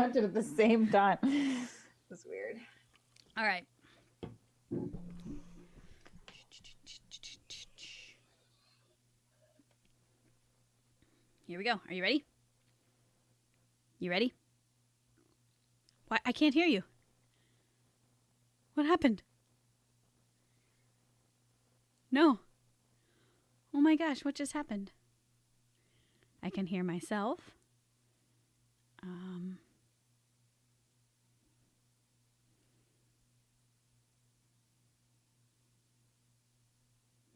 touch it at the same time. That's weird. All right. Here we go. Are you ready? You ready? Why? I can't hear you. What happened? No. Oh my gosh, what just happened? I can hear myself.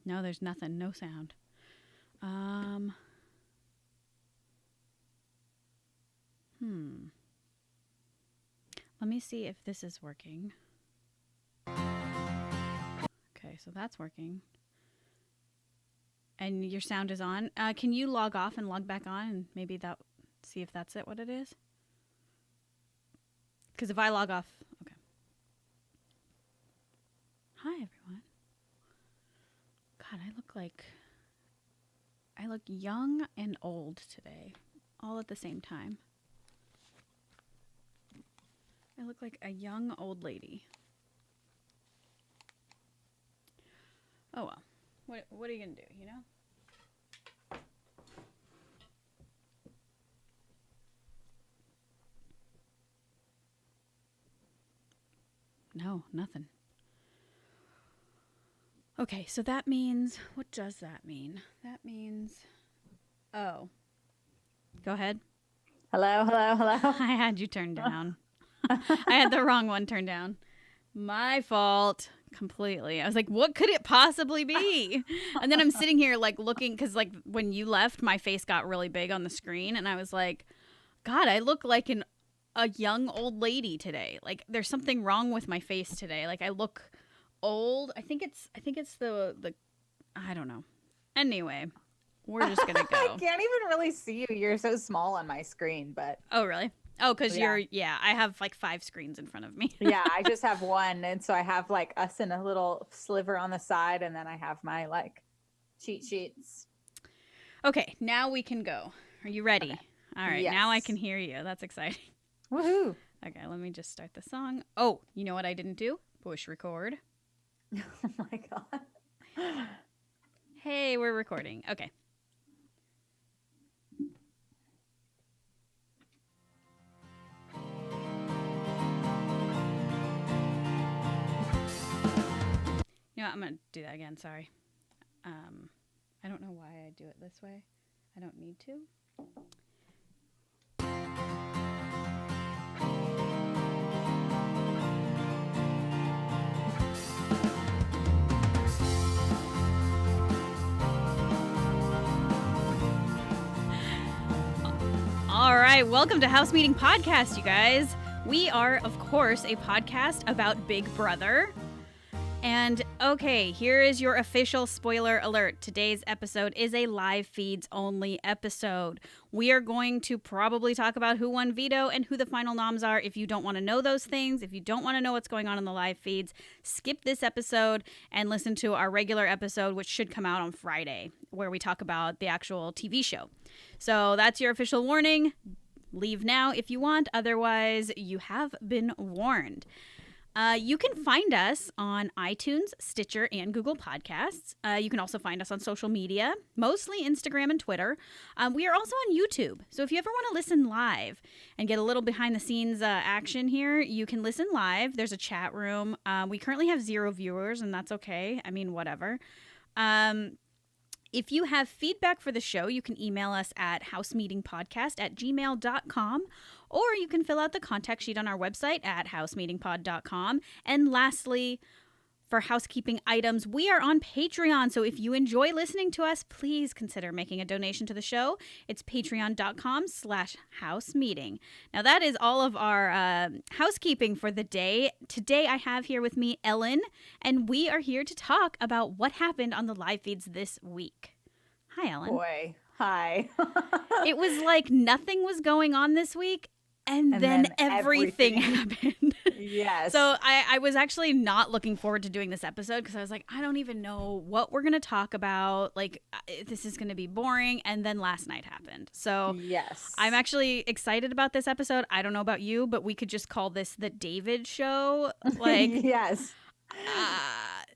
No, there's nothing. No sound. Let me see if this is working. Okay, so that's working. And your sound is on. Can you log off and log back on and maybe see if that's what it is? Because if I log off, okay. Hi, everyone. God, I look young and old today, all at the same time. I look like a young old lady. Oh well. What are you gonna do, you know? No, nothing. Okay, so that means, what does that mean? That means, oh. Go ahead. Hello. I had you turned down. I had the wrong one turned down. My fault. Completely. I was like, what could it possibly be? And then I'm sitting here like looking, because like when you left, my face got really big on the screen, and I was like, God, I look like a young old lady today. Like there's something wrong with my face today. Like I look old. I think it's the I don't know. Anyway, we're just gonna go. I can't even really see you. You're so small on my screen, but Oh really? Oh, because I have like 5 screens in front of me. Yeah, I just have one. And so I have like us in a little sliver on the side. And then I have my like cheat sheets. Okay, now we can go. Are you ready? Okay. All right, Yes. now I can hear you. That's exciting. Woohoo. Okay, let me just start the song. Oh, you know what I didn't do? Push record. Oh my God. Hey, we're recording. Okay. You know what? I'm going to do that again. Sorry. I don't know why I do it this way. I don't need to. All right, welcome to House Meeting Podcast, you guys. We are, of course, a podcast about Big Brother. And okay, here is your official spoiler alert. Today's episode is a live feeds only episode. We are going to probably talk about who won veto and who the final noms are. If you don't want to know those things, if you don't want to know what's going on in the live feeds, skip this episode and listen to our regular episode, which should come out on Friday, where we talk about the actual TV show. So that's your official warning. Leave now if you want. Otherwise, you have been warned. You can find us on iTunes, Stitcher, and Google Podcasts. You can also find us on social media, mostly Instagram and Twitter. We are also on YouTube. So if you ever want to listen live and get a little behind-the-scenes action here, you can listen live. There's a chat room. We currently have 0 viewers, and that's okay. I mean, whatever. If you have feedback for the show, you can email us at housemeetingpodcast@gmail.com, or you can fill out the contact sheet on our website at housemeetingpod.com. And lastly, for housekeeping items, we are on Patreon. So if you enjoy listening to us, please consider making a donation to the show. It's patreon.com/housemeeting. Now that is all of our housekeeping for the day. Today I have here with me Ellen, and we are here to talk about what happened on the live feeds this week. Hi, Ellen. Boy. Hi. It was like nothing was going on this week. And then everything happened. Yes. So I was actually not looking forward to doing this episode because I was like, I don't even know what we're going to talk about. Like, this is going to be boring. And then last night happened. So yes, I'm actually excited about this episode. I don't know about you, but we could just call this the David Show. Like, yes.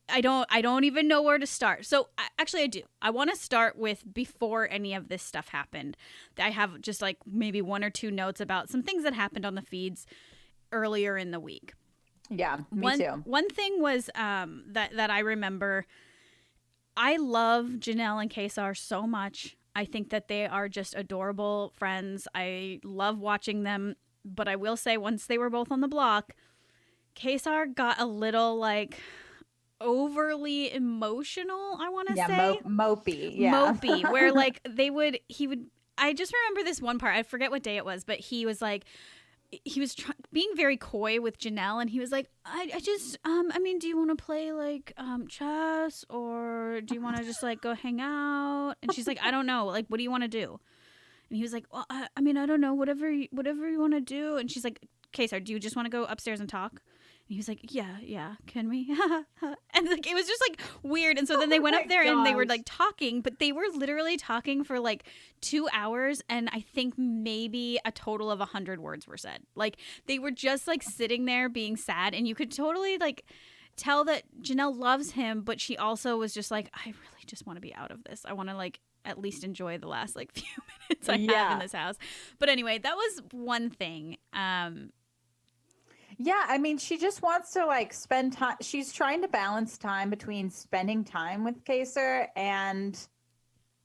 I don't even know where to start. So actually I do. I want to start with before any of this stuff happened. I have just like maybe 1 or 2 notes about some things that happened on the feeds earlier in the week. Yeah, me too. One thing was that I remember. I love Janelle and Kaysar so much. I think that they are just adorable friends. I love watching them. But I will say, once they were both on the block, Kaysar got a little like overly emotional, I want to say. Mopey. Yeah. Mopey, where like he would, I just remember this one part. I forget what day it was, but he was like, he was being very coy with Janelle, and he was like, I just, I mean, do you want to play like chess, or do you want to just like go hang out? And she's like, I don't know. Like, what do you want to do? And he was like, well, I mean, I don't know, whatever you want to do. And she's like, Kaysar, do you just want to go upstairs and talk? And he was like, yeah, can we? And like, it was just like weird. And so then they went up there and they were like talking, but they were literally talking for like 2 hours. And I think maybe a total of 100 words were said. Like, they were just like sitting there being sad. And you could totally like tell that Janelle loves him, but she also was just like, I really just want to be out of this. I want to like at least enjoy the last like few minutes I have in this house. But anyway, that was one thing. Yeah, I mean, she just wants to like spend time. She's trying to balance time between spending time with Kaysar and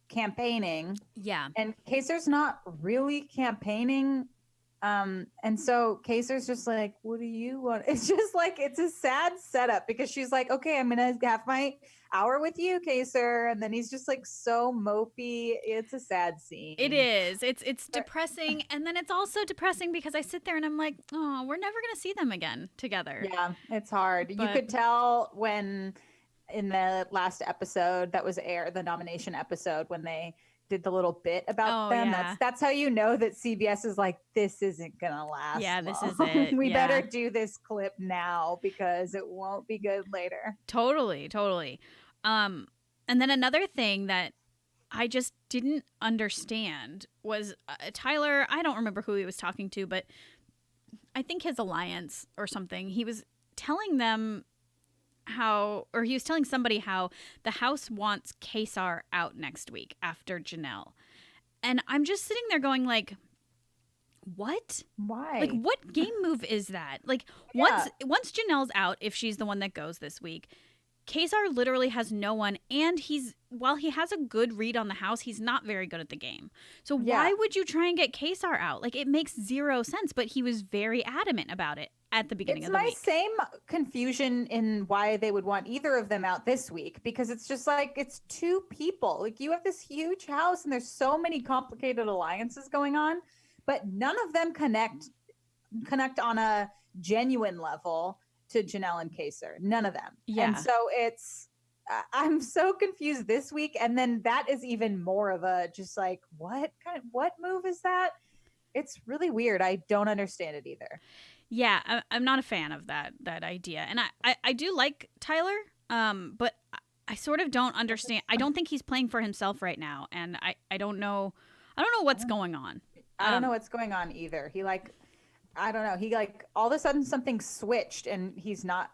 campaigning. Yeah. And Kaysar's not really campaigning. And so Kaysar's just like, what do you want? It's just like, it's a sad setup because she's like, okay, I'm going to have my hour with you, Kaysar. And then he's just like so mopey. It's a sad scene. It is. It's depressing. And then it's also depressing because I sit there and I'm like, oh, we're never going to see them again together. Yeah, it's hard. But you could tell when in the last episode that was aired, the nomination episode, when they did the little bit about them. Yeah. That's how you know that CBS is like, this isn't gonna last. Yeah, this is long. it. We better do this clip now because it won't be good later. Totally. And then another thing that I just didn't understand was Tyler. I don't remember who he was talking to, but I think his alliance or something. He was telling them he was telling somebody how the house wants Kaysar out next week after Janelle. And I'm just sitting there going like, what? Why? Like, what game move is that? Like, once Janelle's out, if she's the one that goes this week, Kaysar literally has no one, and while he has a good read on the house, he's not very good at the game. So why would you try and get Kaysar out? Like, it makes zero sense, but he was very adamant about it at the beginning of the week. It's my same confusion in why they would want either of them out this week, because it's just like, it's 2 people. Like, you have this huge house and there's so many complicated alliances going on, but none of them connect on a genuine level to Janelle and Kaysar. None of them. Yeah. And so I'm so confused this week. And then that is even more of a just like, what move is that? It's really weird. I don't understand it either. Yeah, I'm not a fan of that idea. And I do like Tyler, but I sort of don't understand. I don't think he's playing for himself right now. And I don't know what's going on. I don't know what's going on either. I don't know. He like all of a sudden something switched and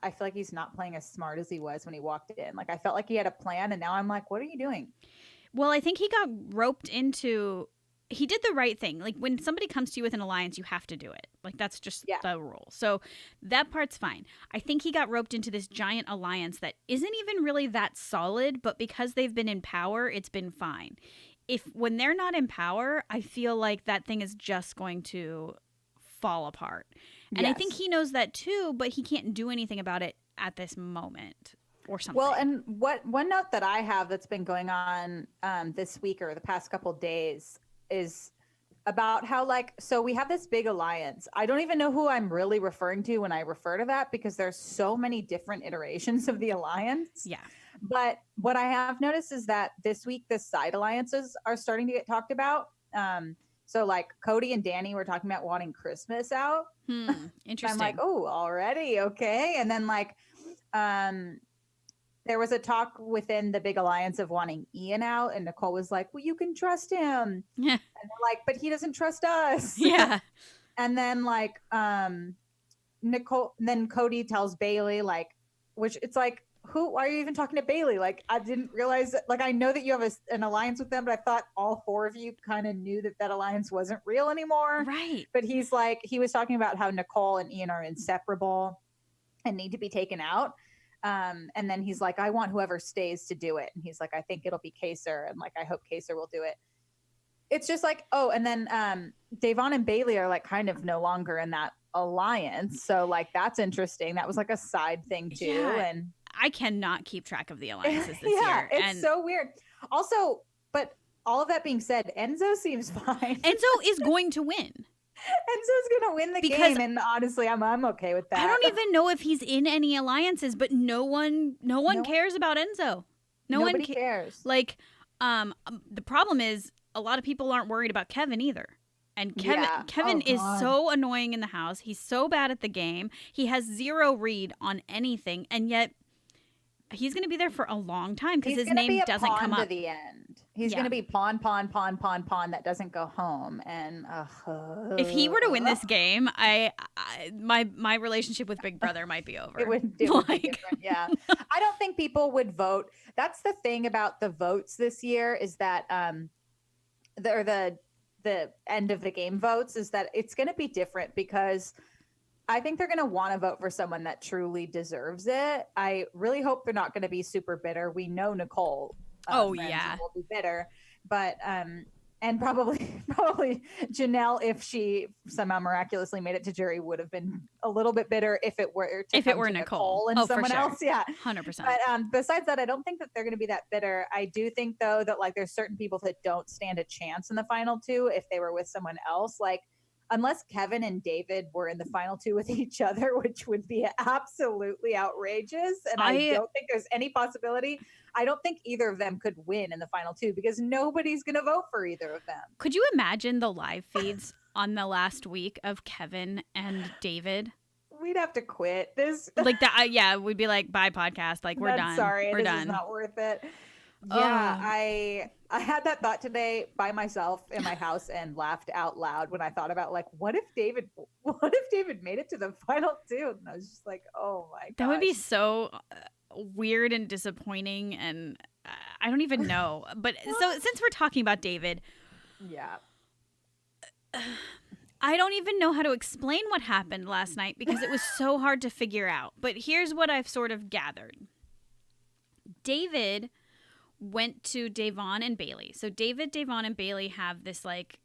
I feel like he's not playing as smart as he was when he walked in. Like, I felt like he had a plan and now I'm like, what are you doing? Well, I think he got roped into, he did the right thing. Like, when somebody comes to you with an alliance, you have to do it. Like, that's just the rule. So that part's fine. I think he got roped into this giant alliance that isn't even really that solid, but because they've been in power, it's been fine. When they're not in power, I feel like that thing is just going to fall apart. And I think he knows that too, but he can't do anything about it at this moment or something. Well, and one note that I have that's been going on this week or the past couple of days is about how, like, so we have this big alliance. I don't even know who I'm really referring to when I refer to that, because there's so many different iterations of the alliance. Yeah. But what I have noticed is that this week, the side alliances are starting to get talked about. So like Cody and Danny were talking about wanting Christmas out. Interesting. I'm like, oh, already. Okay. And then like, there was a talk within the big alliance of wanting Ian out, and Nicole was like, well, you can trust him. Yeah. And they're like, but he doesn't trust us. Yeah. And then like, then Cody tells Bailey, like, which it's like, why are you even talking to Bailey? Like, I didn't realize that, like, I know that you have an alliance with them, but I thought all four of you kind of knew that alliance wasn't real anymore. Right. But he's like, he was talking about how Nicole and Ian are inseparable and need to be taken out. And then he's like, I want whoever stays to do it. And he's like, I think it'll be Kaysar. And like, I hope Kaysar will do it. It's just like, oh, and then Da'Vonne and Bailey are like kind of no longer in that alliance. So like, that's interesting. That was like a side thing too. Yeah. And I cannot keep track of the alliances this yeah, year. it's so weird. Also, but all of that being said, Enzo seems fine. Enzo is going to win. Enzo's gonna win the game, and honestly, I'm okay with that. I don't even know if he's in any alliances, but no one cares about Enzo. Nobody cares. Like, the problem is a lot of people aren't worried about Kevin either. And Kevin is so annoying in the house. He's so bad at the game. He has zero read on anything, and yet he's going to be there for a long time because his name doesn't come up to the end. He's going to be pawn that doesn't go home. And if he were to win this game, my relationship with Big Brother might be over. It would be different. Yeah, I don't think people would vote. That's the thing about the votes this year is that the end of the game votes is that it's going to be different because I think they're going to want to vote for someone that truly deserves it. I really hope they're not going to be super bitter. We know Nicole. Will be bitter, but and probably Janelle, if she somehow miraculously made it to jury, would have been a little bit bitter if it were Nicole and someone else. Yeah, 100%. But besides that, I don't think that they're going to be that bitter. I do think though that like there's certain people that don't stand a chance in the final two if they were with someone else, like. Unless Kevin and David were in the final two with each other, which would be absolutely outrageous. And I don't think there's any possibility. I don't think either of them could win in the final two because nobody's going to vote for either of them. Could you imagine the live feeds on the last week of Kevin and David? We'd have to quit this. Like that. Yeah. We'd be like, bye podcast. Like we're done. Sorry. We're this done. Is not worth it. Yeah, I had that thought today by myself in my house and laughed out loud when I thought about like, what if David made it to the final two? And I was just like, oh my god, that would be so weird and disappointing, and I don't even know. But so since we're talking about David, yeah, I don't even know how to explain what happened last night because it was so hard to figure out. But here's what I've sort of gathered. David went to Da'Vonne and Bailey. So David, Da'Vonne, and Bailey have this like,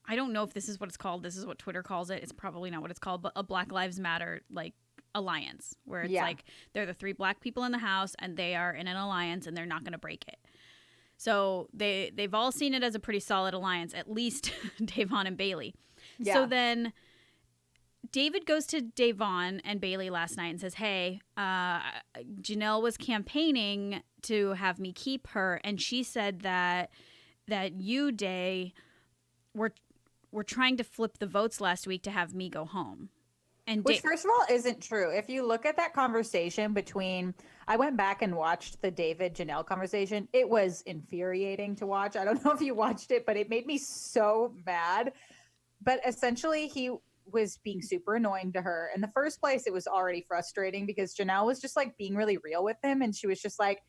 I don't know if this is what it's called. This is what Twitter calls it. It's probably not what it's called, but a Black Lives Matter like alliance where it's like they're the three black people in the house and they are in an alliance and they're not going to break it. So they've all seen it as a pretty solid alliance, at least Da'Vonne and Bailey. Yeah. So then David goes to Da'Vonne and Bailey last night and says, hey, Janelle was campaigning to have me keep her. And she said that you, Day, were trying to flip the votes last week to have me go home. And which, first of all, isn't true. If you look at that conversation I went back and watched the David Janelle conversation. It was infuriating to watch. I don't know if you watched it, but it made me so mad. But essentially, he was being super annoying to her. In the first place, it was already frustrating because Janelle was just like being really real with him. And she was just like,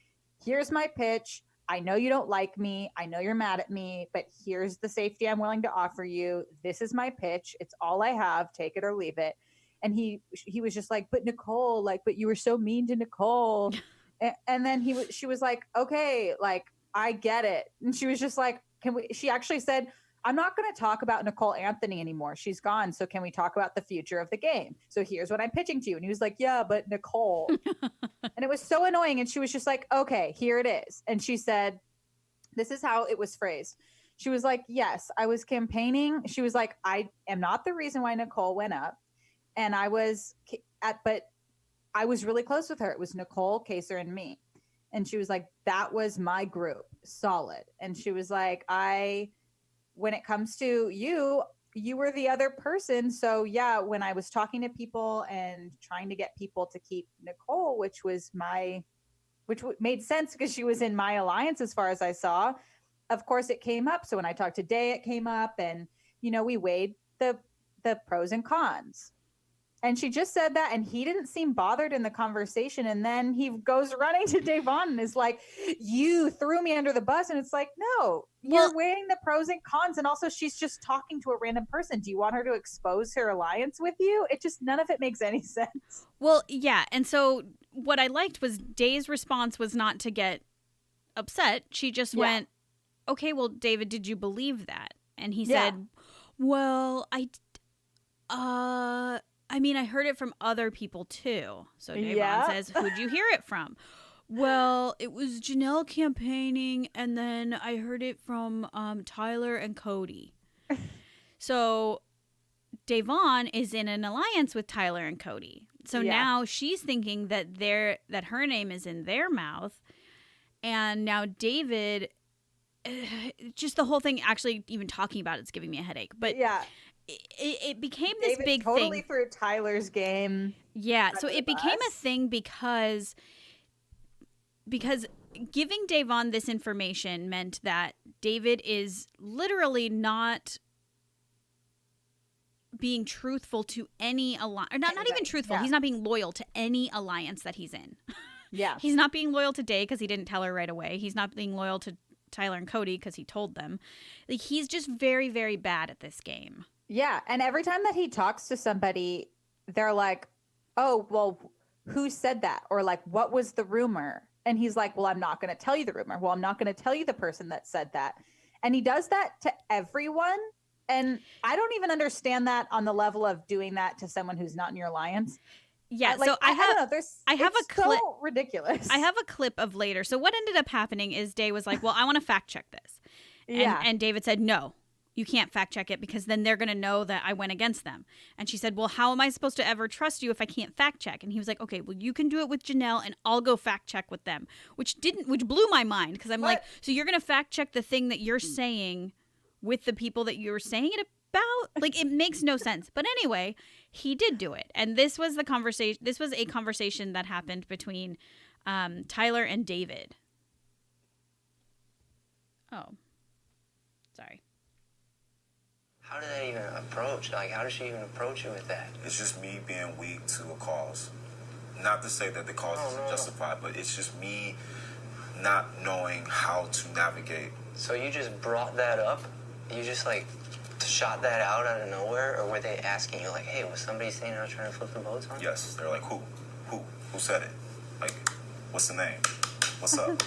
here's my pitch. I know you don't like me. I know you're mad at me, but here's the safety I'm willing to offer you. This is my pitch. It's all I have. Take it or leave it. And he was just like, but Nicole, like, but you were so mean to Nicole. And then she was like, okay, like, I get it. And she was just like, she actually said, I'm not going to talk about Nicole Anthony anymore. She's gone. So can we talk about the future of the game? So here's what I'm pitching to you. And he was like, yeah, but Nicole. And it was so annoying. And she was just like, okay, here it is. And she said, this is how it was phrased. She was like, yes, I was campaigning. She was like, I am not the reason why Nicole went up. And but I was really close with her. It was Nicole, Kaysar, and me. And she was like, that was my group. Solid. And she was like, I when it comes to you were the other person. So yeah, when I was talking to people and trying to get people to keep Nicole, which made sense because she was in my alliance as far as I saw. Of course, it came up. So when I talked to Day, it came up, and we weighed the pros and cons. And she just said that, and he didn't seem bothered in the conversation. And then he goes running to Davon and is like, "You threw me under the bus." And it's like, no, you're weighing the pros and cons. And also, she's just talking to a random person. Do you want her to expose her alliance with you? It just, none of it makes any sense. Well, yeah. And so what I liked was Day's response was not to get upset. She just went, "Okay, well, David, did you believe that?" And he said, "Well, I mean, I heard it from other people too." So Davon says, "Who'd you hear it from?" "Well, it was Janelle campaigning, and then I heard it from Tyler and Cody." So Davon is in an alliance with Tyler and Cody. So now she's thinking that that her name is in their mouth. And now David, just the whole thing, actually even talking about it's giving me a headache. But it became this David big totally thing. through Tyler's game. Yeah, so it became a thing because giving Davon this information meant that David is literally not being truthful to any alliance, or not even truthful. He's not being loyal to any alliance that he's in. Yeah. He's not being loyal to Day because he didn't tell her right away. He's not being loyal to Tyler and Cody because he told them. Like, he's just very, very bad at this game. Yeah. And every time that he talks to somebody, they're like, "Oh, well, who said that?" Or like, "What was the rumor?" And he's like, "Well, I'm not going to tell you the rumor. Well, I'm not going to tell you the person that said that." And he does that to everyone. And I don't even understand that on the level of doing that to someone who's not in your alliance. Yeah, like, so I have a clip. So ridiculous. I have a clip of later. So what ended up happening is Day was like, "Well, I want to fact check this." And David said, "No, you can't fact check it because then they're going to know that I went against them." And she said, "Well, how am I supposed to ever trust you if I can't fact check?" And he was like, "Okay, well, you can do it with Janelle and I'll go fact check with them," which blew my mind because I'm like, so you're going to fact check the thing that you're saying with the people that you're saying it about? Like, it makes no sense. But anyway, he did do it. And this was the conversation. This was a conversation that happened between Tyler and David. Oh, sorry. How did that even approach? Like, how does she even approach you with that? It's just me being weak to a cause. Not to say that the cause isn't justified, but it's just me not knowing how to navigate. So you just brought that up? You just, like, shot that out of nowhere? Or were they asking you, like, "Hey, was somebody saying I was trying to flip the boats on?" Yes, they're like, who said it? Like, what's the name? What's up?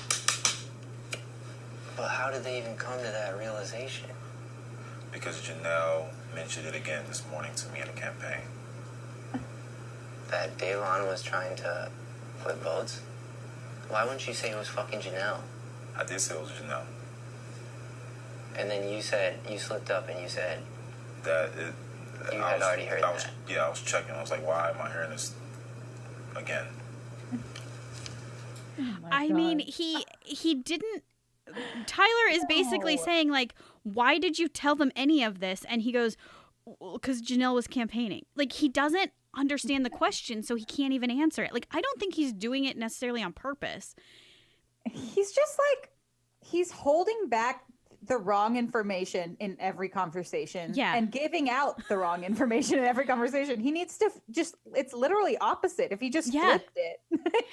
But how did they even come to that realization? Because Janelle mentioned it again this morning to me in a campaign. That Davon was trying to flip boats? Why wouldn't you say it was fucking Janelle? I did say it was Janelle. And then you slipped up and you said... that you had already heard that. Yeah, I was checking. I was like, why am I hearing this again? I mean, he didn't... Tyler is basically saying, like, "Why did you tell them any of this?" And he goes, "Because Janelle was campaigning." Like, he doesn't understand the question, so he can't even answer it. Like, I don't think he's doing it necessarily on purpose. He's just like, he's holding back the wrong information in every conversation and giving out the wrong information in every conversation. He needs to it's literally opposite. If he just flipped it.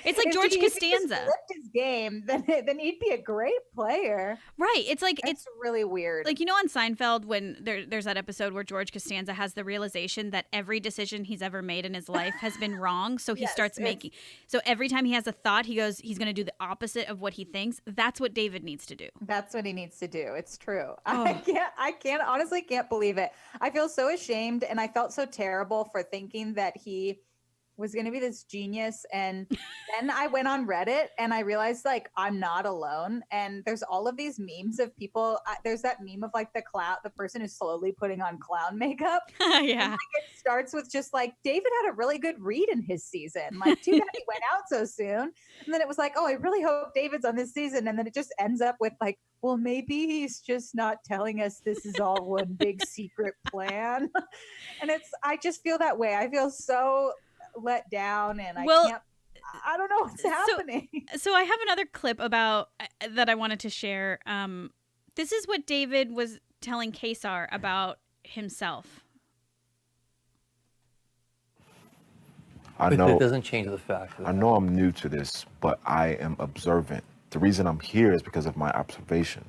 It's like George Costanza. If he just flipped his game, then he'd be a great player. Right. It's like, it's really weird. Like, on Seinfeld when there's that episode where George Costanza has the realization that every decision he's ever made in his life has been wrong. So he starts making, so every time he has a thought, he goes, he's going to do the opposite of what he thinks. That's what David needs to do. That's what he needs to do. It's true. Oh. I honestly can't believe it. I feel so ashamed, and I felt so terrible for thinking that he was going to be this genius. And then I went on Reddit and I realized like I'm not alone. And there's all of these memes of people. There's that meme of like the person who's slowly putting on clown makeup. Yeah. It starts with just like David had a really good read in his season. Like too bad he went out so soon. And then it was like, oh, I really hope David's on this season. And then it just ends up with like, well, maybe he's just not telling us this is all one big secret plan. And I just feel that way. I feel so let down and I don't know what's happening. So I have another clip about that I wanted to share. This is what David was telling Kaysar about himself. I know it doesn't change the fact. I know I'm new to this, but I am observant. The reason I'm here is because of my observation.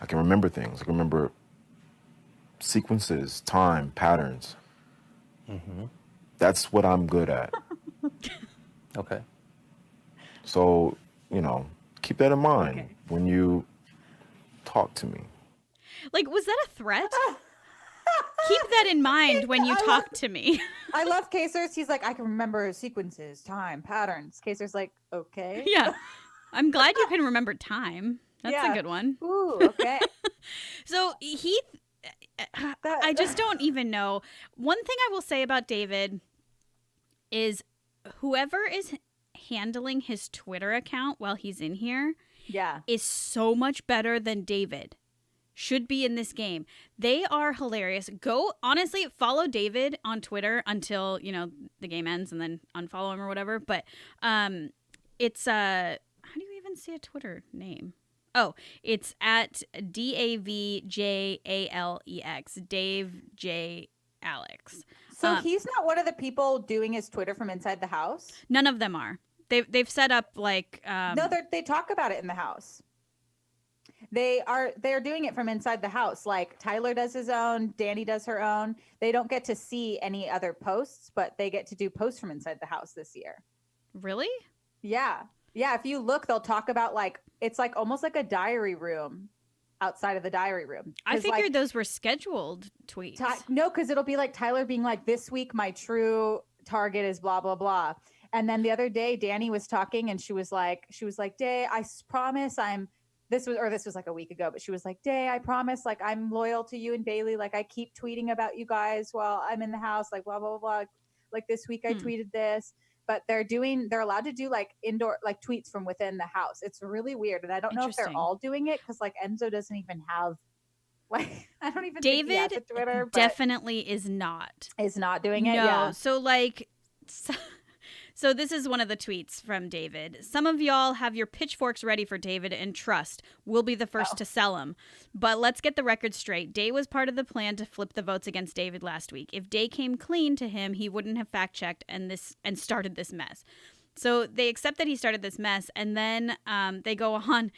I can remember things. I can remember sequences, time, patterns. Mm-hmm. That's what I'm good at. Okay. So, keep that in mind when you talk to me. Like, was that a threat? Keep that in mind when you talk to me. I love Kaysar's. He's like, I can remember sequences, time, patterns. Kaysar's like, okay. Yeah. I'm glad you can remember time. That's a good one. Ooh, okay. So I just don't even know. One thing I will say about David is whoever is handling his Twitter account while he's in here is so much better than David. Should be in this game. They are hilarious. Honestly, follow David on Twitter until, the game ends and then unfollow him or whatever. But it's, how do you even say a Twitter name? Oh, it's at DAVJALEX, Dave J. Alex. So he's not one of the people doing his Twitter from inside the house? None of them are. They've set up like... no, they talk about it in the house. They're doing it from inside the house. Like Tyler does his own, Danny does her own. They don't get to see any other posts, but they get to do posts from inside the house this year. Really? Yeah. Yeah. If you look, they'll talk about like, it's like almost like a diary room outside of the diary room. I figured those were scheduled tweets. No, because it'll be like Tyler being like, this week my true target is blah, blah, blah. And then the other day, Danny was talking and she was like, Day, I promise this was like a week ago, but she was like, Day, I promise, like, I'm loyal to you and Bailey. Like, I keep tweeting about you guys while I'm in the house, like, blah, blah, blah, blah. Like, this week I tweeted this, but they're allowed to do, like, indoor, like, tweets from within the house. It's really weird. And I don't know if they're all doing it because, like, Enzo doesn't even have, like, I don't even think he has a Twitter. Definitely is not. Is not doing it? No. Yeah. So, like... So this is one of the tweets from David. Some of y'all have your pitchforks ready for David and trust. We'll be the first to sell him. But let's get the record straight. Day was part of the plan to flip the votes against David last week. If Day came clean to him, he wouldn't have fact-checked and started this mess. So they accept that he started this mess, and then they go on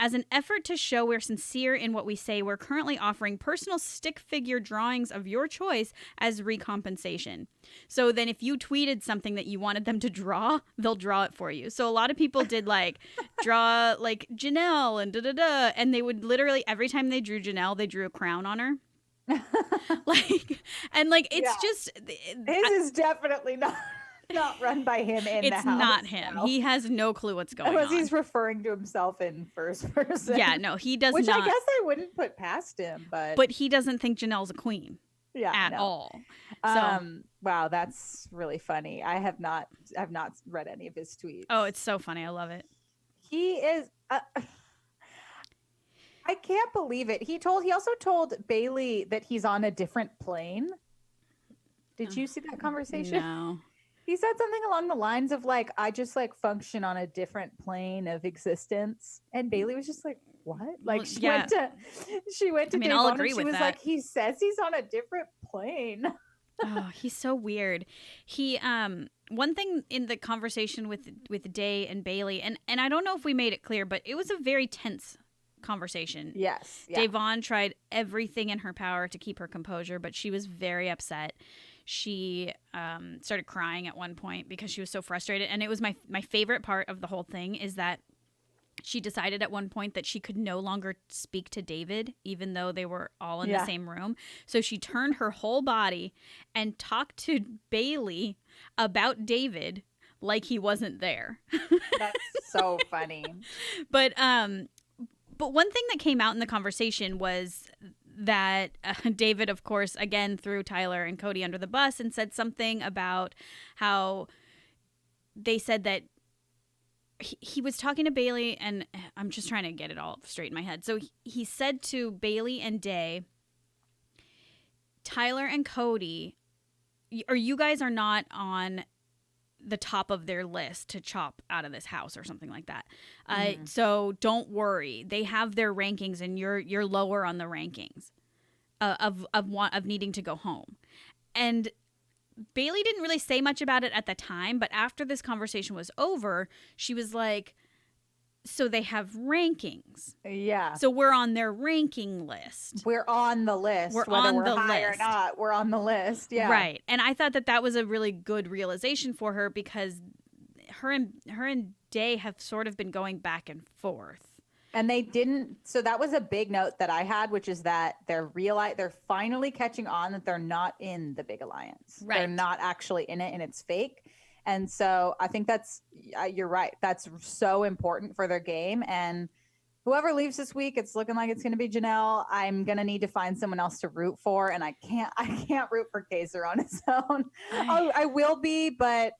as an effort to show we're sincere in what we say, we're currently offering personal stick figure drawings of your choice as recompensation. So then if you tweeted something that you wanted them to draw, they'll draw it for you. So a lot of people did like draw like Janelle and da-da-da. And they would literally, every time they drew Janelle, they drew a crown on her. It's just... His is definitely not run by him in the house. It's not him. No. He has no clue what's going on. Unless he's referring to himself in first person. Yeah, no, he does Which not. Which I guess I wouldn't put past him, but... But he doesn't think Janelle's a queen. Yeah, at all. So, wow, that's really funny. I've not read any of his tweets. Oh, it's so funny. I love it. He is... I can't believe it. He also told Bailey that he's on a different plane. Did you see that conversation? No. He said something along the lines of like, I just like function on a different plane of existence. And Bailey was just like, what? Like she went to I'll agree with that. She was that. like, he says he's on a different plane. Oh, he's so weird. He one thing in the conversation with Day and Bailey, and I don't know if we made it clear, but it was a very tense conversation. Yes. Yeah. Dayvon tried everything in her power to keep her composure, but she was very upset. She started crying at one point because she was so frustrated. And it was my favorite part of the whole thing is that she decided at one point that she could no longer speak to David, even though they were all in the same room. So she turned her whole body and talked to Bailey about David like he wasn't there. That's so funny. But one thing that came out in the conversation was that David, of course, again threw Tyler and Cody under the bus and said something about how they said that he was talking to Bailey, and I'm just trying to get it all straight in my head. So he said to Bailey and Day, Tyler and Cody, or you guys are not on the top of their list to chop out of this house or something like that. So don't worry. They have their rankings, and you're lower on the rankings of needing to go home. And Bailey didn't really say much about it at the time, but after this conversation was over, she was like, so they have rankings. Yeah. So we're on their ranking list. We're on the list. We're Whether on we're the high list. or not, we're on the list. Yeah. Right. And I thought that was a really good realization for her, because her and Day have sort of been going back and forth. And they didn't. So that was a big note that I had, which is that they're finally catching on that they're not in the big alliance. Right. They're not actually in it, and it's fake. And so I think you're right. That's so important for their game. And whoever leaves this week, it's looking like it's going to be Janelle. I'm going to need to find someone else to root for. And I can't root for Kaiser on his own. I will be, but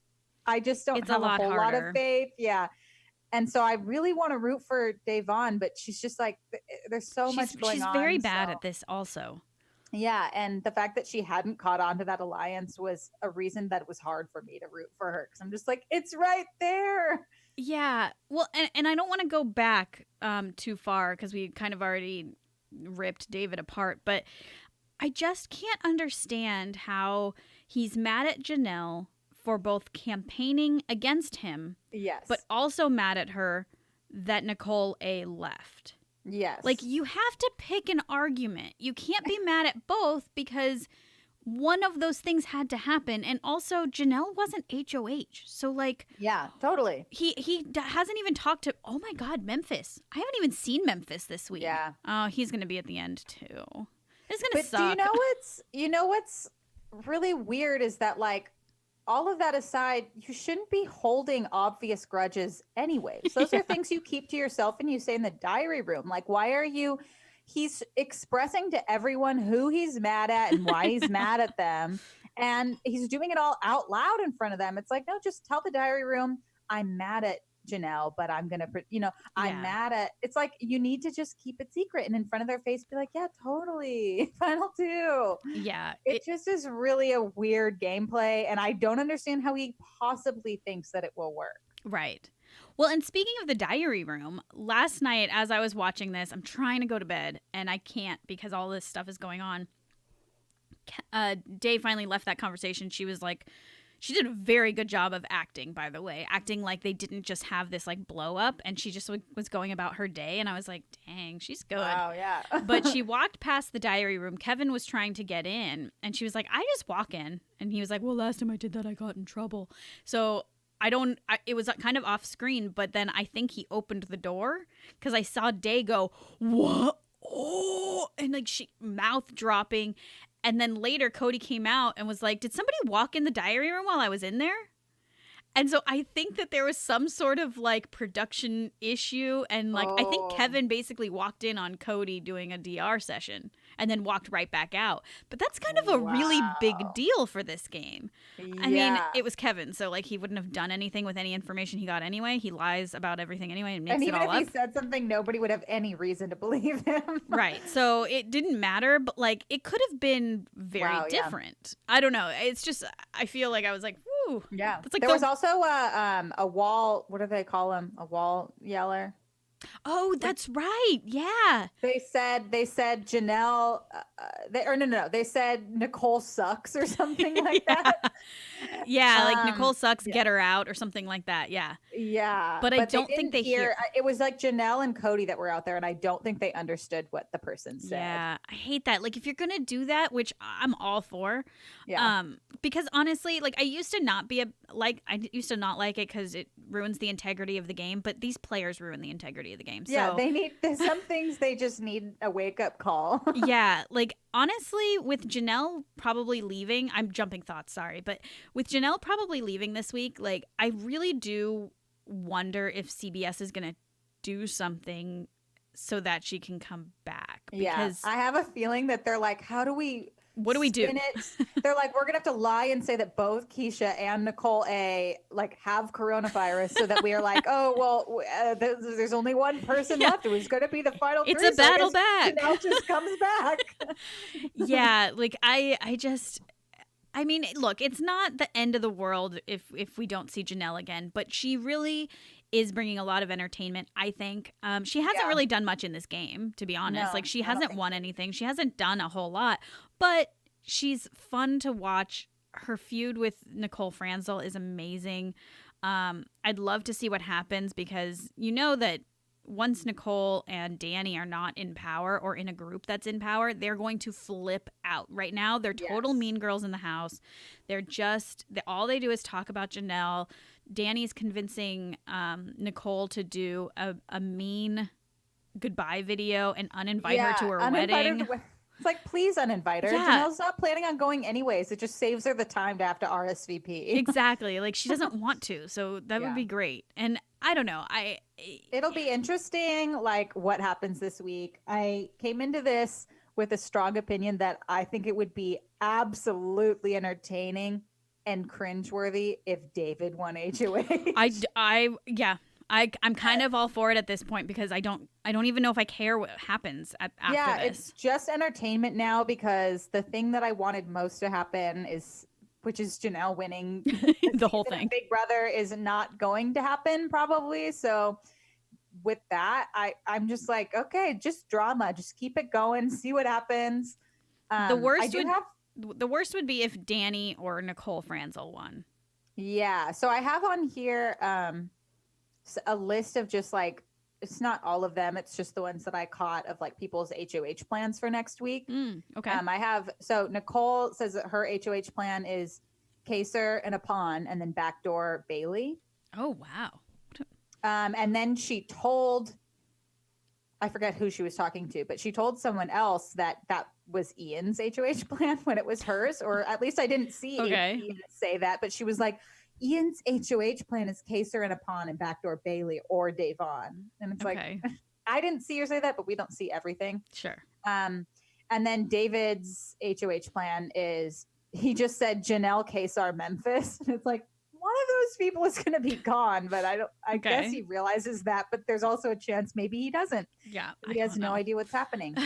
I just don't have a whole lot of faith. Yeah. And so I really want to root for Da'Vonne, but she's just like, there's so much going on. She's very bad at this also. Yeah, and the fact that she hadn't caught on to that alliance was a reason that it was hard for me to root for her, because I'm just like, it's right there. Yeah, well, and I don't want to go back too far, because we kind of already ripped David apart, but I just can't understand how he's mad at Janelle for both campaigning against him, yes, but also mad at her that Nicole A. left. Yes. Like, you have to pick an argument. You can't be mad at both, because one of those things had to happen. And also, Janelle wasn't HOH. So, like... Yeah, totally. He hasn't even talked to... Oh, my God, Memphis. I haven't even seen Memphis this week. Yeah. Oh, he's going to be at the end, too. It's going to suck. But you know what's really weird is that, like, all of that aside, you shouldn't be holding obvious grudges anyways. Those are things you keep to yourself and you say in the diary room. Like, why are you... He's expressing to everyone who he's mad at and why he's mad at them. And he's doing it all out loud in front of them. It's like, no, just tell the diary room, I'm mad at Janelle, but I'm going to, I'm mad at... It's like, you need to just keep it secret and in front of their face be like, yeah, totally. Final two. Yeah. It just is really a weird gameplay. And I don't understand how he possibly thinks that it will work. Right. Well, and speaking of the diary room, last night as I was watching this, I'm trying to go to bed and I can't because all this stuff is going on. Dave finally left that conversation. She was like, she did a very good job of acting, by the way, acting like they didn't just have this like blow up, and she just was going about her day. And I was like, dang, she's good. Wow, yeah. But she walked past the diary room. Kevin was trying to get in and she was like, I just walk in. And he was like, well, last time I did that, I got in trouble. So it was kind of off screen, but then I think he opened the door because I saw Day go, what? Oh, and like she mouth dropping. And then later Cody came out and was like, did somebody walk in the diary room while I was in there? And so I think that there was some sort of like production issue. And like, I think Kevin basically walked in on Cody doing a DR session and then walked right back out. But that's kind of a really big deal for this game. I mean, it was Kevin. So like, he wouldn't have done anything with any information he got anyway. He lies about everything anyway and makes it all up. And even if he said something, nobody would have any reason to believe him. Right. So it didn't matter, but like, it could have been very different. I don't know. It's just, I feel like I was like, whew. Yeah. That's like there was also a wall, what do they call him? A wall yeller. Oh, that's right. Yeah. They said Janelle, they said Nicole sucks or something like that. Yeah, like Nicole sucks, yeah. get her out or something like that. Yeah. Yeah. But I don't think didn't they hear- It was like Janelle and Cody that were out there, and I don't think they understood what the person said. Yeah, I hate that. Like if you're going to do that, which I'm all for. Yeah. Because honestly, like I used to not like it cuz it ruins the integrity of the game, but these players ruin the integrity of the game. Yeah, So they need some things they just need a wake up call. yeah, like honestly, with Janelle probably leaving, I'm jumping thoughts, sorry, but with Janelle probably leaving this week, like I really do wonder if CBS is going to do something so that she can come back. Because I have a feeling that they're like, what do we do? They're like, we're gonna have to lie and say that both Keisha and Nicole A like have coronavirus, so that we are like, oh well, there's only one person left who's gonna be the final. It's three, a battle back. Janelle just comes back. Yeah, like I mean, look, it's not the end of the world if we don't see Janelle again, but she really is bringing a lot of entertainment, I think. She hasn't really done much in this game, to be honest. No, like she I don't hasn't think won so. anything. She hasn't done a whole lot, but she's fun to watch. Her feud with Nicole Franzel is amazing. I'd love to see what happens, because you know that once Nicole and Danny are not in power or in a group that's in power, they're going to flip out. Right now, they're total mean girls in the house. They're just, all they do is talk about Janelle. Danny's convincing Nicole to do a mean goodbye video and uninvite her to her wedding. It's like, please uninvite her. Yeah. Janelle's not planning on going anyways. It just saves her the time to have to RSVP. Exactly. Like she doesn't want to, so that would be great. And I don't know. It'll be interesting, like what happens this week. I came into this with a strong opinion that I think it would be absolutely entertaining and cringeworthy if David won HOH. I'm kind of all for it at this point, because I don't even know if I care what happens after this. It's just entertainment now, because the thing that I wanted most to happen which is Janelle winning the whole thing. Big Brother, is not going to happen probably. So with that, I'm just like, okay, just drama, just keep it going, see what happens. The worst would be if Danny or Nicole Franzel won. Yeah. So I have on here a list of just like, it's not all of them, it's just the ones that I caught of like people's HOH plans for next week. Okay. So Nicole says that her HOH plan is Kaysar and Apon, and then backdoor Bailey. Oh, wow. And then she told, I forget who she was talking to, but she told someone else that was Ian's HOH plan when it was hers, or at least I didn't see Ian say that, but she was like, Ian's HOH plan is Kaysar and Apon and backdoor Bailey or Davon. And it's like, I didn't see her say that, but we don't see everything. Sure. And then David's HOH plan is, he just said Janelle, Kaysar, Memphis. And it's like, one of those people is going to be gone, but I guess he realizes that, but there's also a chance maybe he doesn't. Yeah. He has no idea what's happening.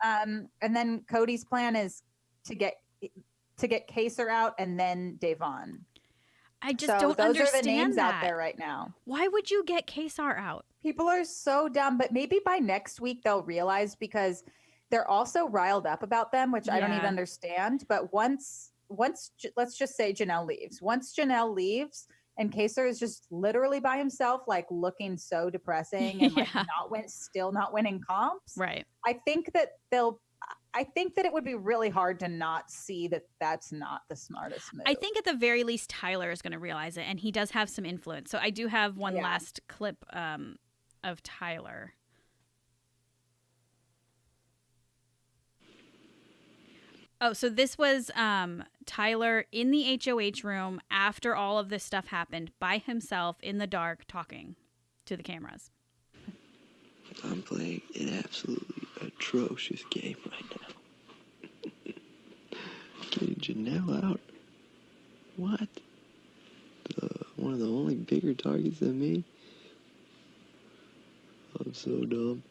And then Cody's plan is to get Kaysar out and then Davon. I just don't understand those are the names that out there right now. Why would you get Kaysar out? People are so dumb, but maybe by next week they'll realize, because they're also riled up about them, which I don't even understand. But once let's just say Janelle leaves. Once Janelle leaves and Kaysar is just literally by himself, like looking so depressing and like still not winning comps. Right. I think that it would be really hard to not see that that's not the smartest move. I think at the very least Tyler is going to realize it, and he does have some influence. So I do have one last clip of Tyler. Oh, so this was Tyler in the HOH room after all of this stuff happened, by himself in the dark, talking to the cameras. I'm playing an absolutely atrocious game right now. Getting Janelle out? What? One of the only bigger targets than me? I'm so dumb.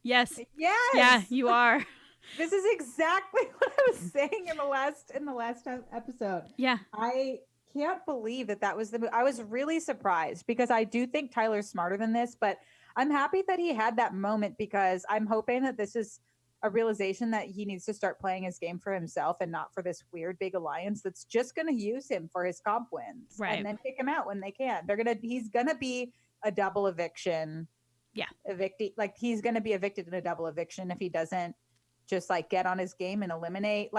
Yes. Yes. Yeah, you are. This is exactly what I was saying in the last episode. Yeah. I can't believe that was the move. I was really surprised, because I do think Tyler's smarter than this, but I'm happy that he had that moment, because I'm hoping that this is a realization that he needs to start playing his game for himself and not for this weird big alliance that's just going to use him for his comp wins Right. and then kick him out when they can. He's going to be a double eviction. Yeah. He's going to be evicted in a double eviction if he doesn't just like get on his game and eliminate.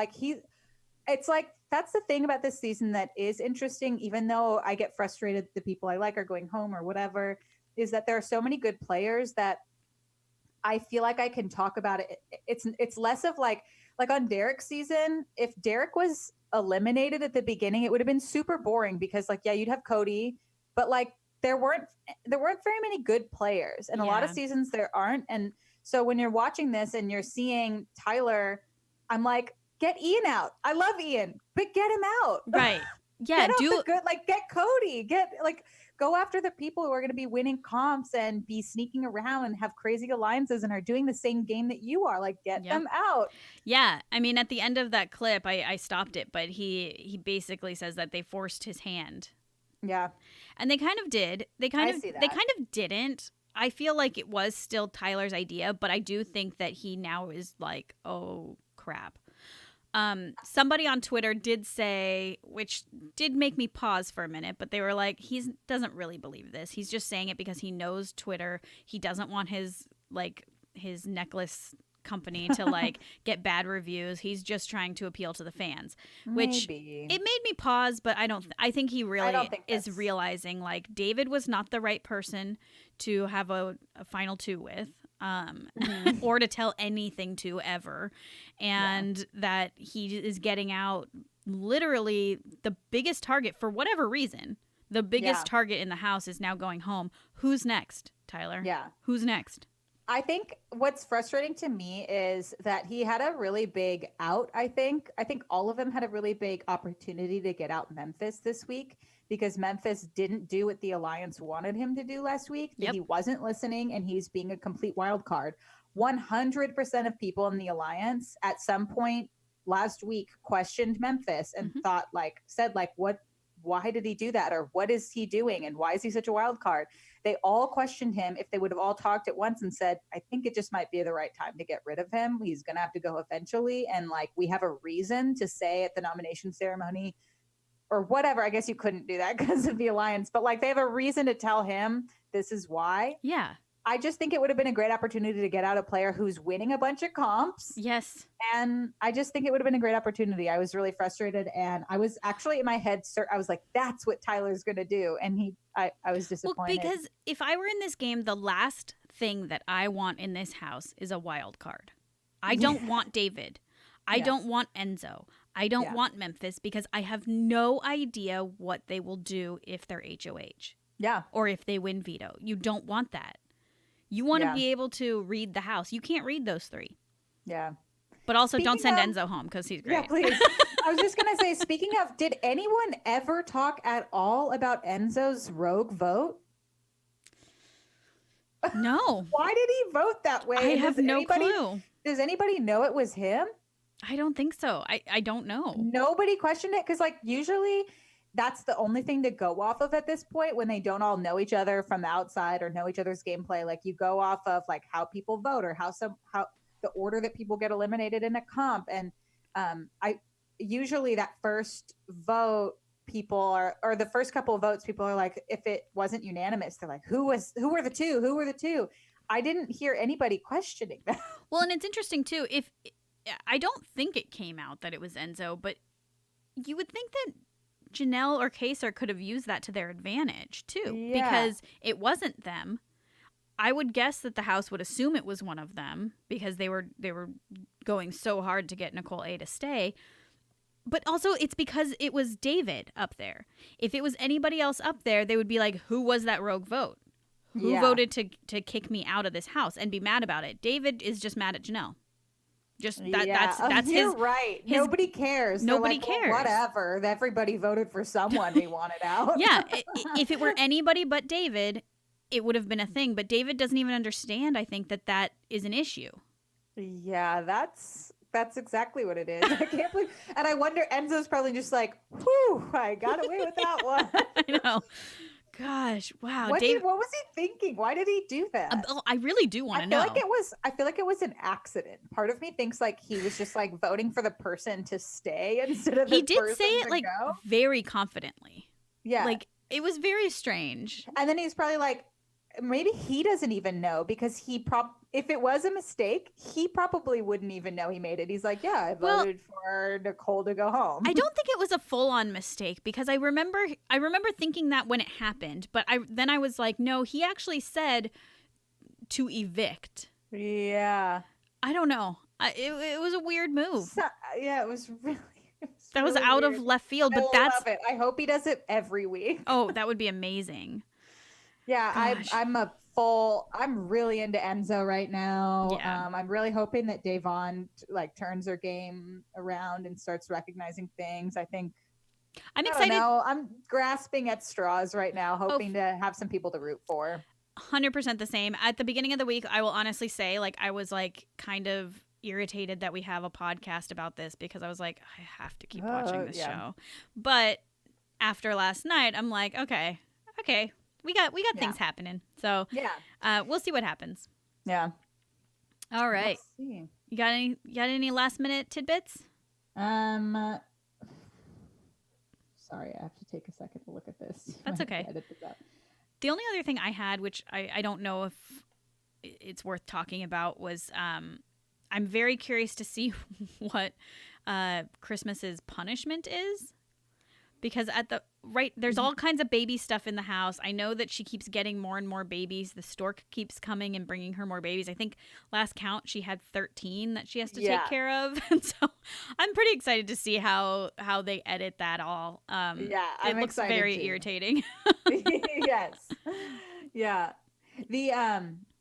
It's like, that's the thing about this season that is interesting, even though I get frustrated the people I like are going home or whatever, is that there are so many good players that I feel like I can talk about it. It's less of like on Derek's season, if Derek was eliminated at the beginning, it would have been super boring because like, yeah, you'd have Cody, but like there weren't very many good players. And a lot of Yeah. seasons there aren't. And so when you're watching this and you're seeing Tyler, I'm like, get Ian out. I love Ian, but get him out. Right. Yeah. Get out the good, like get Cody, go after the people who are going to be winning comps and be sneaking around and have crazy alliances and are doing the same game that you are. Like, get Yep. them out. Yeah, I mean, at the end of that clip, I stopped it, but he basically says that they forced his hand, Yeah. and they kind of did. They I kind see of that. didn't. I feel like it was still Tyler's idea, but I do think that he now is like, oh crap. Somebody on Twitter did say, which did make me pause for a minute, but they were like, he doesn't really believe this. He's just saying it because he knows Twitter. He doesn't want his necklace company to like get bad reviews. He's just trying to appeal to the fans, which Maybe. it made me pause, but I think he really don't think is that's- realizing like David was not the right person to have a final two with. Or to tell anything to ever, and that he is getting out literally the biggest target for whatever reason. The biggest Yeah. target in the house is now going home. Who's next, Tyler? Yeah. Who's next? I think what's frustrating to me is that he had a really big out. I think all of them had a really big opportunity to get out Memphis this week because Memphis didn't do what the Alliance wanted him to do last week. That Yep. He wasn't listening and he's being a complete wild card. 100% of people in the Alliance at some point last week questioned Memphis and said why did he do that? Or what is he doing? And why is he such a wild card? They all questioned him. If they would have all talked at once and said, I think it just might be the right time to get rid of him. He's going to have to go eventually. And like, we have a reason to say at the nomination ceremony or whatever. I guess you couldn't do that because of the Alliance, but like they have a reason to tell him this is why. Yeah. I just think it would have been a great opportunity to get out a player who's winning a bunch of comps. Yes. And I just think it would have been a great opportunity. I was really frustrated. And I was actually in my head, I was like, that's what Tyler's going to do. And I was disappointed. Well, because if I were in this game, the last thing that I want in this house is a wild card. I don't want David. I Yeah. don't want Enzo. I don't Yeah. want Memphis because I have no idea what they will do if they're HOH Yeah. or if they win veto. You don't want that. You want to Yeah. be able to read the house. You can't read those three. Yeah. But also don't Speaking send of- Enzo home because he's great. Yeah, please. I was just going to say, speaking of, did anyone ever talk at all about Enzo's rogue vote? No. Why did he vote that way? I And have does no anybody- clue. Does anybody know it was him? I don't think so. I don't know. Nobody questioned it because, like, usually that's the only thing to go off of at this point when they don't all know each other from the outside or know each other's gameplay. Like, you go off of like how people vote or how the order that people get eliminated in a comp. And I usually that first vote, people are, or the first couple of votes, people are like, if it wasn't unanimous, they're like, who were the two? Who were the two? I didn't hear anybody questioning that. Well, and it's interesting too. If I don't think it came out that it was Enzo, but you would think that Janelle or Kaysar could have used that to their advantage too, Yeah. because it wasn't them. I would guess that the house would assume it was one of them because they were going so hard to get Nicole A to stay. But also, it's because it was David up there. If it was anybody else up there, they would be like, "Who was that rogue vote? Who Yeah. voted to kick me out of this house?" and be mad about it. David is just mad at Janelle. Just that. Yeah. That's You're his. right. his- Nobody cares. They're nobody like, well, cares. whatever. Everybody voted for someone they wanted out. Yeah. If it were anybody but David, it would have been a thing. But David doesn't even understand. I think that is an issue. Yeah, that's exactly what it is. I can't believe. And I wonder, Enzo's probably just like, whew, I got away with that one. I know. Gosh, wow, What, Dave. what was he thinking? Why did he do that? Oh, I really do want I to feel know. like it was. I feel like it was an accident. Part of me thinks like he was just like voting for the person to stay instead of He the did person say it to like go. very confidently. Yeah, Like it was very strange. and then he's probably like, maybe he doesn't even know because if it was a mistake, he probably wouldn't even know he made it. He's like, yeah, I Well, voted for Nicole to go home. I don't think it was a full-on mistake because I remember thinking that when it happened, but then I was like, no, he actually said to evict. Yeah, I don't know. It was a weird move. So, yeah, it was really. That was really out weird. of left field, but I that's love it. I hope he does it every week. oh, that would be amazing. Yeah, Gosh. I'm really into Enzo right now. Yeah. I'm really hoping that Davon like turns her game around and starts recognizing things. I think I'm I don't excited. know. I'm grasping at straws right now, hoping to have some people to root for. 100% the same. At the beginning of the week, I will honestly say, like, I was like kind of irritated that we have a podcast about this because I was like, I have to keep watching this yeah. show. But after last night, I'm like, okay, we got things happening. So Yeah, we'll see what happens. yeah. All right, Let's see. you got any last minute tidbits? Sorry, I have to take a second to look at this. That's okay. Edit this out. The only other thing I had, which I don't know if it's worth talking about, was I'm very curious to see what Christmas's punishment is. Because there's all kinds of baby stuff in the house. I know that she keeps getting more and more babies. The stork keeps coming and bringing her more babies. I think last count she had 13 that she has to take care of. And so I'm pretty excited to see how they edit that all. It looks excited very too. irritating. Yes. Yeah.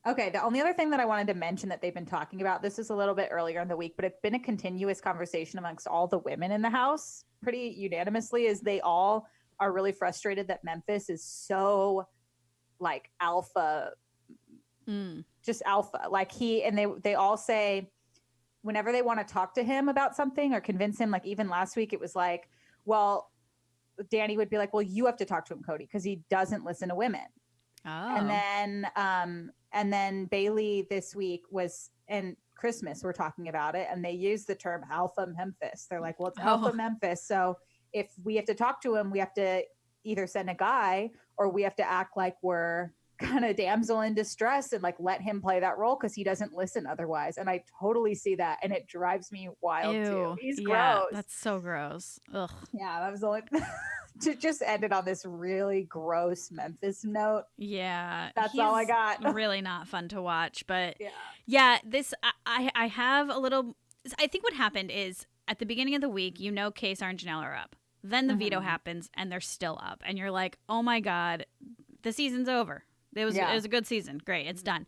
Okay, the only other thing that I wanted to mention that they've been talking about, this is a little bit earlier in the week, but it's been a continuous conversation amongst all the women in the house pretty unanimously, is they all are really frustrated that Memphis is so like alpha, just alpha. Like they all say whenever they want to talk to him about something or convince him, like even last week, it was like, well, Danny would be like, well, you have to talk to him, Cody, because he doesn't listen to women. Oh. And then Bailey this week and Christmas we're talking about it, and they use the term Alpha Memphis. They're like, well, it's Alpha Memphis. So if we have to talk to him, we have to either send a guy or we have to act like we're kind of damsel in distress and like let him play that role because he doesn't listen otherwise. And I totally see that, and it drives me wild too. He's gross. That's so gross. Ugh. Yeah, that was the only to just end it on this really gross Memphis note. Yeah, That's all I got. Really not fun to watch, but Yeah. this I have a little. I think what happened is at the beginning of the week, Case and Janelle are up. Then the veto happens, and they're still up, and you're like, oh my god, the season's over. It was a good season. Great, it's done.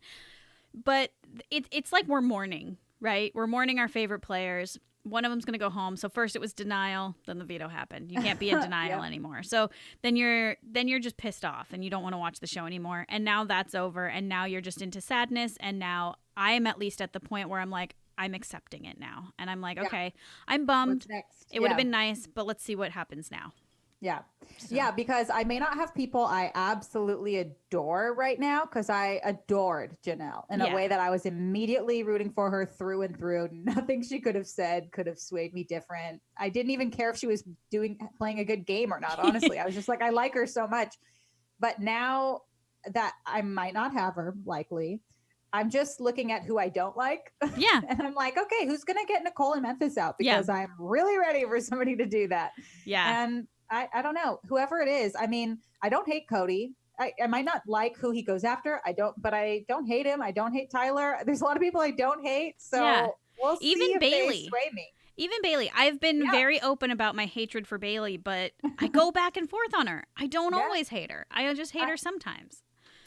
But it's like we're mourning, right? We're mourning our favorite players. One of them's going to go home. So first it was denial, then the veto happened. You can't be in denial anymore. So then you're just pissed off and you don't want to watch the show anymore. And now that's over, and now you're just into sadness, and now I am at least at the point where I'm like, I'm accepting it now. And I'm like, okay, I'm bummed. What's next? It would have been nice, but let's see what happens now. Yeah. Yeah, because I may not have people I absolutely adore right now, because I adored Janelle in a way that I was immediately rooting for her through and through. Nothing she could have said could have swayed me different. I didn't even care if she was playing a good game or not, honestly. I was just like, I like her so much. But now that I might not have her, likely, I'm just looking at who I don't like. Yeah. And I'm like, okay, who's going to get Nicole and Memphis out? Because I'm really ready for somebody to do that. Yeah. And I don't know, whoever it is. I mean, I don't hate Cody. I might not like who he goes after. But I don't hate him. I don't hate Tyler. There's a lot of people I don't hate. So we'll see Even if Bailey. they sway me. Even Bailey. I've been very open about my hatred for Bailey, but I go back and forth on her. I don't always hate her. I just hate her sometimes.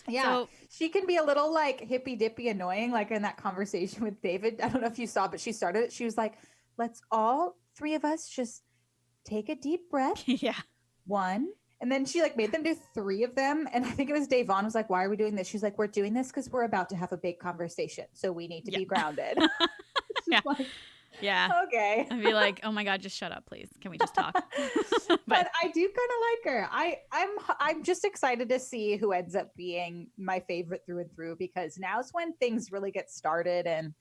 Yeah. So, she can be a little like hippy dippy annoying, like in that conversation with David. I don't know if you saw, but she started it. She was like, let's all three of us just take a deep breath. yeah. One. And then she like made them do three of them. And I think it was Davon was like, why are we doing this? She's like, we're doing this because we're about to have a big conversation. So we need to be grounded. Yeah. Okay. I'd be like, oh my God, just shut up, please. Can we just talk? but I do do kind of like her. I'm just excited to see who ends up being my favorite through and through, because now's when things really get started, and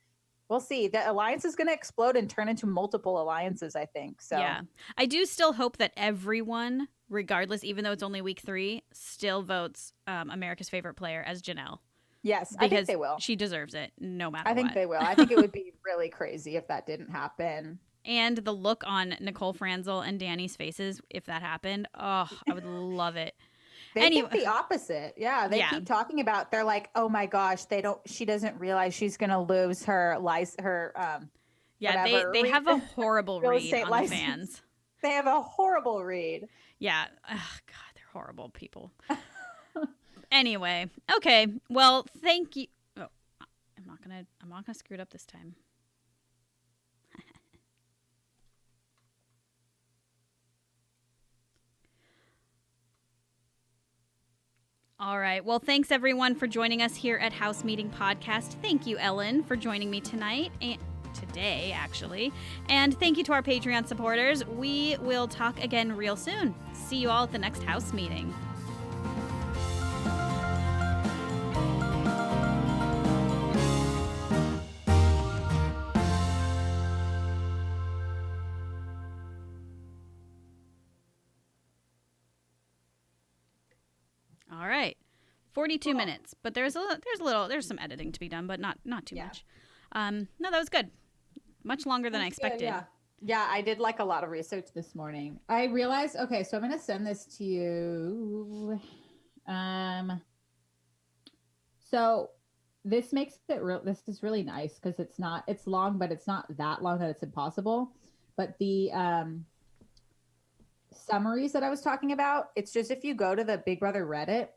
we'll see. The alliance is going to explode and turn into multiple alliances, I think. So Yeah. I do still hope that everyone, regardless, even though it's only week 3, still votes America's favorite player as Janelle. yes, I think they will. She deserves it no matter I think what. they will. I think it would be really crazy if that didn't happen. And the look on Nicole Franzel and Danny's faces, if that happened, oh, I would love it. They Anyway. think the opposite. Yeah, they Yeah. keep talking about. They're like, "Oh my gosh, she doesn't realize she's going to lose her Yeah, whatever, they have a horrible real read estate on license. the fans. They have a horrible read." Yeah. Ugh, God, they're horrible people. Anyway, okay. Well, thank you. Oh, I'm not gonna screw it up this time. All right. Well, thanks everyone for joining us here at House Meeting Podcast. Thank you, Ellen, for joining me tonight and today, actually. And thank you to our Patreon supporters. We will talk again real soon. See you all at the next House Meeting. All right. 42 minutes, but there's some editing to be done, but not too much. No, that was good. Much longer than I expected. Yeah, I did like a lot of research this morning. I realized, okay, so I'm going to send this to you. So this makes it this is really nice because it's long, but it's not that long that it's impossible. But the summaries that I was talking about, it's just if you go to the Big Brother Reddit,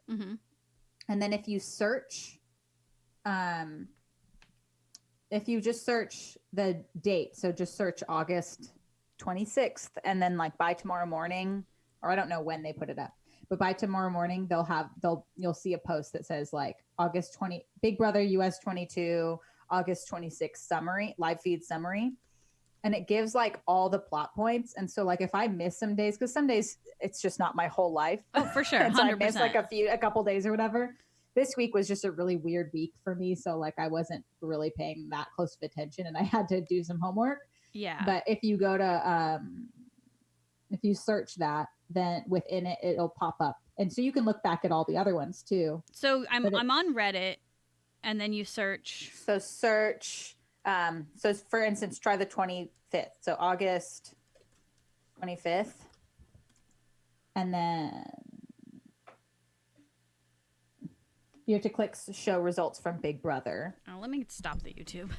and then if you search, if you just search the date, so just search August 26th, and then like by tomorrow morning, or I don't know when they put it up, but by tomorrow morning you'll see a post that says like August 20 Big Brother US 22 August 26th summary, live feed summary, and it gives like all the plot points. And so like if I miss some days, because some days it's just not my whole life. Oh, for sure. 100%. So I missed like a couple days or whatever. This week was just a really weird week for me. So like I wasn't really paying that close of attention and I had to do some homework. Yeah. But if you go to, if you search that, then within it, it'll pop up. And so you can look back at all the other ones too. So I'm on Reddit, and then you search. So search, so for instance, try the 25th. So August 25th. And then you have to click show results from Big Brother. Oh, let me stop the YouTube.